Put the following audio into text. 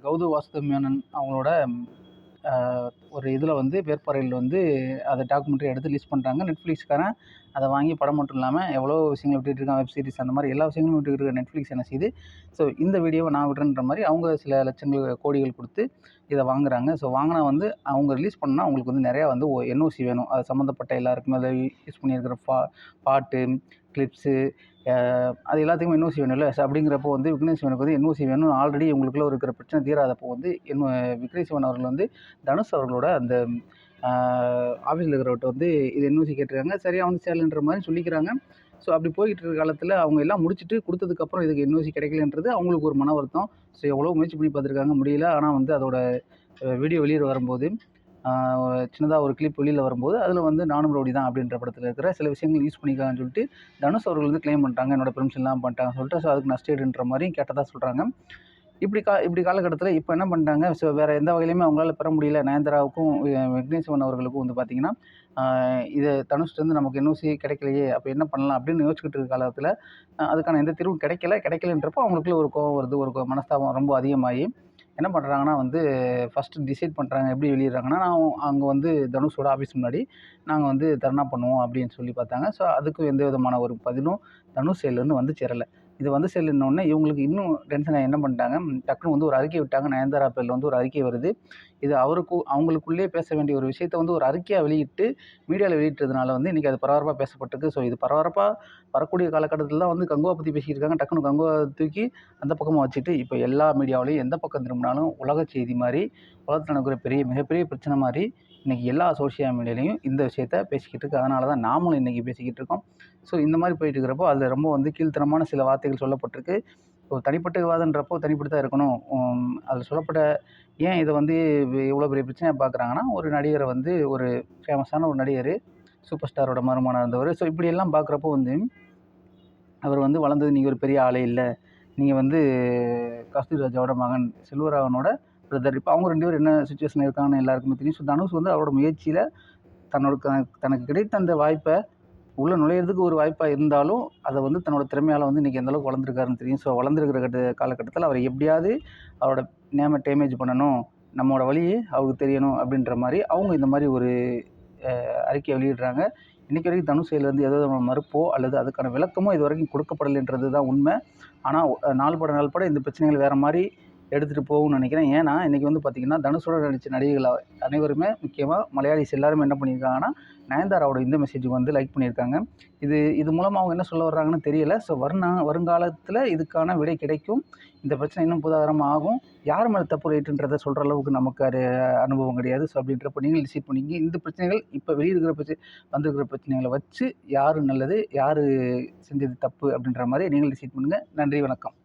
கௌதம் வாசுதேவ் மேனன் அவங்களோட ஒரு இதில் வந்து பேர்பறையில் வந்து அதை டாக்குமெண்ட்ரி எடுத்து ரிலீஸ் பண்ணுறாங்க. நெட்ஃப்ளிக்ஸ்காரன் அதை வாங்கி படம் மட்டும் இல்லாமல் எவ்வளோ விஷயங்கள் விட்டுட்டு இருக்கான், வெப் சீரிஸ் அந்த மாதிரி எல்லா விஷயங்களும் விட்டுக்கிட்டு இருக்க நெட்ஃப்ளிக்ஸ் என்ன செய்யுது, ஸோ இந்த வீடியோவை நான் விடுறேன்ற மாதிரி அவங்க சில லட்சங்கள் கோடிகள் கொடுத்து இதை வாங்குறாங்க. ஸோ வாங்கினா வந்து அவங்க ரிலீஸ் பண்ணால் அவங்களுக்கு வந்து நிறையா வந்து என்ஓசி வேணும். அது சம்மந்தப்பட்ட எல்லாருக்குமே அதை யூஸ் பண்ணியிருக்கிற பாட்டு, கிளிப்ஸு, அது எல்லாத்துக்குமே என்ஓசி வேணும்ல. ஸோ அப்படிங்கிறப்போ வந்து விக்னேஷ் சிவனுக்கு வந்து என்ஓசி வேணும். ஆல்ரெடி இவங்களுக்குள்ள இருக்கிற பிரச்சனை தீராதப்போ வந்து விக்னேஷ் சிவன் அவர்கள் வந்து தனுஷ் அவர்களோட அந்த ஆஃபீஸில் இருக்கிறவர்கிட்ட வந்து இது என்ஓசி கேட்டிருக்காங்க. சரியாக வந்து சேரலன்ற மாதிரி சொல்லிக்கிறாங்க. ஸோ அப்படி போய்கிட்டு இருக்கிற காலத்தில் அவங்க எல்லாம் முடிச்சுட்டு கொடுத்ததுக்கப்புறம் இதுக்கு என்ஓசி கிடைக்கலன்றது அவங்களுக்கு ஒரு மன வருத்தம். ஸோ எவ்வளோ முயற்சி பண்ணி பார்த்துருக்காங்க, முடியல. ஆனால் வந்து அதோட வீடியோ வெளியில் வரும்போது சின்னதாக ஒரு கிளிப் வெளியில் வரும்போது அதில் வந்து நானும் ரவுடி தான் அப்படின்ற படத்தில் இருக்கிற சில விஷயங்கள் யூஸ் பண்ணிக்காங்கன்னு சொல்லிட்டு தனுஷ் அவர்கள் வந்து கிளைம் பண்ணிட்டாங்க. என்னோட பெர்மிஷன்லாம் பண்ணிட்டாங்கன்னு சொல்லிட்டு. ஸோ அதுக்கு நஷ்டஈடுன்ற மாதிரி கேட்டதாக சொல்கிறாங்க. இப்படி காலகட்டத்தில் இப்போ என்ன பண்ணிட்டாங்க, ஸோ வேறு எந்த வகையிலுமே அவங்களால பெற முடியல. நயன்தாராவுக்கும் விக்னேஷ் சிவன் அவர்களுக்கும் வந்து பார்த்திங்கன்னா இது தனுஷ்லேருந்து நமக்கு என்ஓசி கிடைக்கலையே, அப்போ என்ன பண்ணலாம் அப்படின்னு யோசிச்சுக்கிட்டு இருக்க காலத்தில் அதுக்கான எந்த தீர்வும் கிடைக்கலன்றப்போ அவங்களுக்குள்ள ஒரு கோவம் வருது, ஒரு மனஸ்தாபம் ரொம்ப அதிகமாகி என்ன பண்ணுறாங்கன்னா வந்து ஃபஸ்ட்டு டிசைட் பண்ணுறாங்க. எப்படி வெளியிடுறாங்கன்னா, அங்கே வந்து தனுஷோட ஆஃபீஸ் முன்னாடி நாங்கள் வந்து தர்ணா பண்ணுவோம் அப்படின்னு சொல்லி பார்த்தாங்க. ஸோ அதுக்கும் எந்த விதமான ஒரு பதிலும் தனுஷ் சைட்லேருந்து வந்து சேரலை. இது வந்து சேரலன்னொடனே இவங்களுக்கு இன்னும் டென்ஷனாகி என்ன பண்ணிட்டாங்க, டக்குனு வந்து ஒரு அறிக்கை விட்டாங்க. நயன்தாரா பேரில் வந்து ஒரு அறிக்கை வருது. இது அவங்களுக்குள்ளேயே பேச வேண்டிய ஒரு விஷயத்த வந்து ஒரு அறிக்கையாக வெளியிட்டு மீடியாவில் வெளியிட்டதுனால வந்து இன்றைக்கி அது பரபரப்பாக பேசப்பட்டிருக்கு. ஸோ இது பரபரப்பாக வரக்கூடிய காலகட்டத்தில் தான் வந்து கங்குவா பற்றி பேசிக்கிட்டு இருக்காங்க. டக்குனு கங்குவா தூக்கி அந்த பக்கமாக வச்சுட்டு இப்போ எல்லா மீடியாவிலையும் எந்த பக்கம் திரும்பினாலும் உலக செய்தி மாதிரி, உலகத்தில் நடக்கிற மிகப்பெரிய பிரச்சனை மாதிரி இன்றைக்கி எல்லா சோஷியல் மீடியாலையும் இந்த விஷயத்த பேசிக்கிட்டு இருக்கு. அதனால தான் நாமளும் இன்றைக்கி பேசிக்கிட்டு இருக்கோம். ஸோ இந்த மாதிரி போயிட்டு இருக்கிறப்போ அதில் ரொம்ப வந்து கீழ்த்தரமான சில வார்த்தைகள் சொல்லப்பட்டிருக்கு. ஒரு தனிப்பட்ட விவாதன்றப்போ தனிப்பட்டு தான் இருக்கணும். அதில் சொல்லப்பட்ட ஏன் இதை வந்து இவ்வளோ பெரிய பிரச்சனையாக பார்க்குறாங்கன்னா, ஒரு நடிகரை வந்து ஒரு ஃபேமஸான ஒரு நடிகர், சூப்பர் ஸ்டாரோட மருமகனாக இருந்தவர். ஸோ இப்படியெல்லாம் பார்க்குறப்போ வந்து அவர் வந்து வளர்ந்தது நீங்கள் ஒரு பெரிய ஆளே இல்லை, நீங்கள் வந்து கஸ்தூரி ராஜாவோட மகன், செல்வராகவனோட பிரதர். இப்போ அவங்க 2 பேரும் என்ன சுச்சுவேஷனில் இருக்காங்கன்னு எல்லாருக்குமே தெரியும். ஸோ தனுஷ் வந்து அவரோட முயற்சியில் தனக்கு கிடைத்த அந்த வாய்ப்பை உள்ளே நுழையிறதுக்கு ஒரு வாய்ப்பாக இருந்தாலும் அதை வந்து தன்னோட திறமையால் வந்து இன்றைக்கி எந்தளவுக்கு வளர்ந்துருக்காருன்னு தெரியும். ஸோ வளர்ந்துருக்கிற காலகட்டத்தில் அவர் எப்படியாவது அவரோட நேமை டேமேஜ் பண்ணணும், நம்மளோட வழி அவருக்கு தெரியணும் அப்படின்ற மாதிரி அவங்க இந்த மாதிரி ஒரு அறிக்கையை வெளியிடுறாங்க. இன்றைக்கி வரைக்கும் தனுஷ் சைட்லேருந்து எதாவது மறுப்போ அல்லது அதுக்கான விளக்கமோ இது வரைக்கும் கொடுக்கப்படலைன்றது தான் உண்மை. ஆனால் நாள் பட இந்த பிரச்சனைகள் வேறு மாதிரி எடுத்துகிட்டு போகும்னு நினைக்கிறேன். ஏன்னா இன்றைக்கி வந்து பார்த்திங்கன்னா தனுஷோட நடித்த நடிகைகள் அனைவருமே முக்கியமாக மலையாளிஸ் எல்லாருமே என்ன பண்ணியிருக்காங்கன்னா, நயன்தாராவோட இந்த மெசேஜுக்கு வந்து லைக் பண்ணியிருக்காங்க. இது மூலமாக அவங்க என்ன சொல்ல வர்றாங்கன்னு தெரியல. ஸோ வருங்காலத்தில் இதுக்கான விடை கிடைக்கும். இந்த பிரச்சனை இன்னும் பூதாகரமாக ஆகும். யார் மேலே தப்பு ரைட்டுன்றதை சொல்கிற அளவுக்கு நமக்கு அனுபவம் கிடையாது. ஸோ அப்படின்றப்போ நீங்கள் டிசைட் பண்ணிங்க. இந்த பிரச்சனைகள் இப்போ வந்திருக்கிற பிரச்சனைகளை வச்சு யார் நல்லது, யார் செஞ்சது தப்பு அப்படின்ற மாதிரி நீங்கள் டிசைட் பண்ணுங்கள். நன்றி, வணக்கம்.